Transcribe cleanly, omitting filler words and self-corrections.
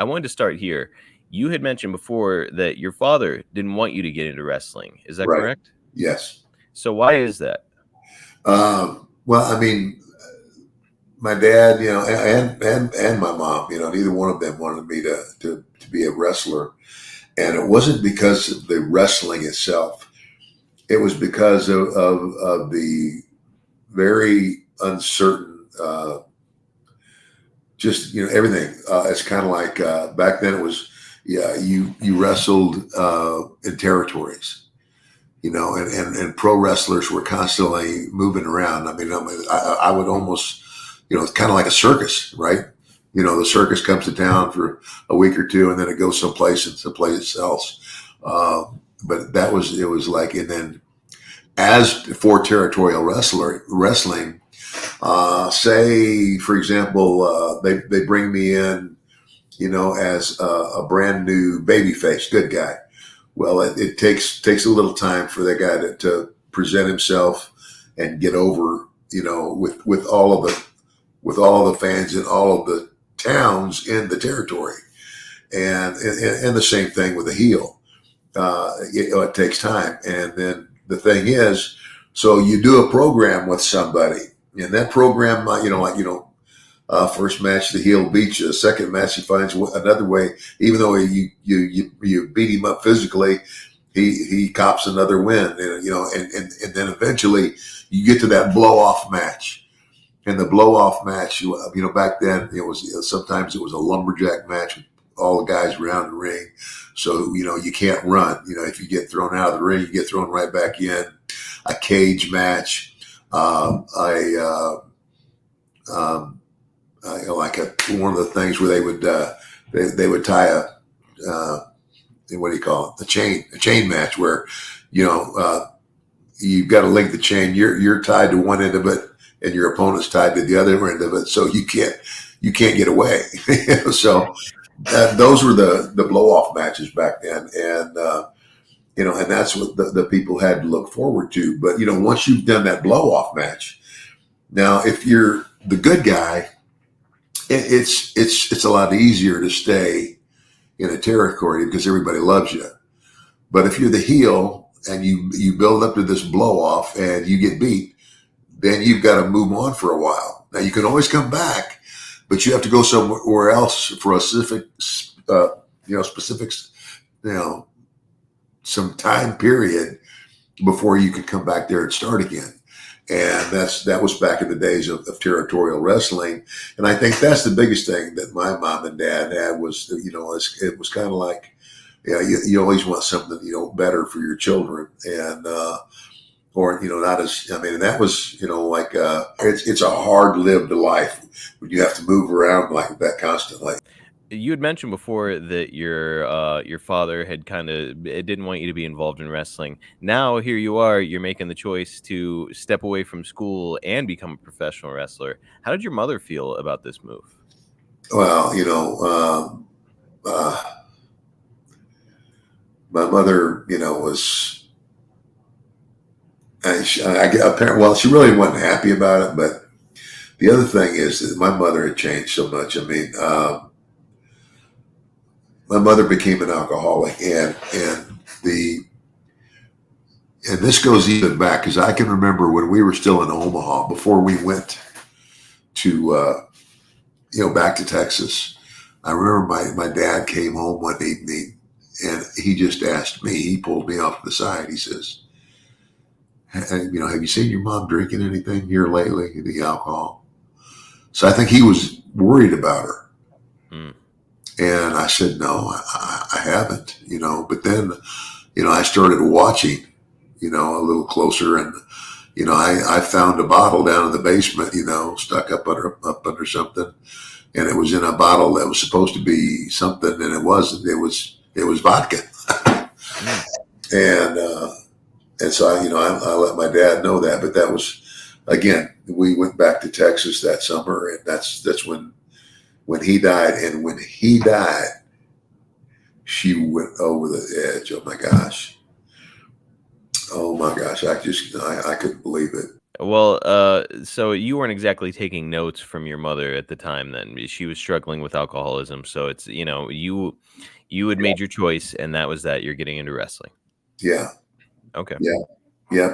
I wanted to start here. You had mentioned before that your father didn't want you to get into wrestling. Is that Right. correct? Yes. So why is that? Well, I mean, my dad, and my mom, neither one of them wanted me to be a wrestler. And it wasn't because of the wrestling itself. It was because of the very uncertain, just, everything. It's kind of like, back then it was, yeah, you wrestled, in territories, and pro wrestlers were constantly moving around. I would almost, it's kind of like a circus, right? The circus comes to town for a week or two, and then it goes someplace and someplace else. Uh, but it was like, and then as for territorial wrestling, say for example, they bring me in, as a brand new babyface, good guy. Well, it takes a little time for that guy to present himself and get over, with all of the fans in all of the towns in the territory, and the same thing with the heel. It takes time, and then the thing is, so you do a program with somebody, and that program, first match the heel beats you. The second match he finds another way, even though you beat him up physically, he cops another win, and then eventually you get to that blow off match. And the blow off match, back then it was, sometimes it was a lumberjack match with all the guys around the ring. So, you can't run. If you get thrown out of the ring, you get thrown right back in. A cage match, like one of the things where they would tie what do you call it, a chain match where, you've got to link the chain. You're tied to one end of it, and your opponent's tied to the other end of it, so you can't get away. So those were the blow off matches back then, and that's what the people had to look forward to. But once you've done that blow off match, now if you're the good guy, it's a lot easier to stay in a territory because everybody loves you. But if you're the heel and you build up to this blow off and you get beat, then you've got to move on for a while. Now you can always come back, but you have to go somewhere else for a specifics, some time period before you can come back there and start again. And that was back in the days of territorial wrestling. And I think that's the biggest thing that my mom and dad had was, it was kind of like, you always want something, better for your children. And, or, not as, and that was, like, it's a hard lived life when you have to move around like that constantly. You had mentioned before that your father had kind of didn't want you to be involved in wrestling. Now here you are, you're making the choice to step away from school and become a professional wrestler. How did your mother feel about this move? Well, my mother, was, apparently, well, she really wasn't happy about it. But the other thing is that my mother had changed so much. My mother became an alcoholic, the and this goes even back because I can remember when we were still in Omaha before we went to back to Texas. I remember my dad came home one evening and he just asked me. He pulled me off to the side. He says, "Have you seen your mom drinking anything here lately? The alcohol?" So I think he was worried about her. Mm. And I said, "No, I haven't." But then, I started watching, a little closer, and I found a bottle down in the basement, stuck up under something, and it was in a bottle that was supposed to be something, and it wasn't. It was vodka, Mm. and so I let my dad know that. But that was, again, we went back to Texas that summer, and that's when he died, and when he died, she went over the edge. Oh my gosh! I couldn't believe it. Well, so you weren't exactly taking notes from your mother at the time then. She was struggling with alcoholism, so it's, you had made your choice and that was that you're getting into wrestling. Yeah, Okay. yeah, yeah.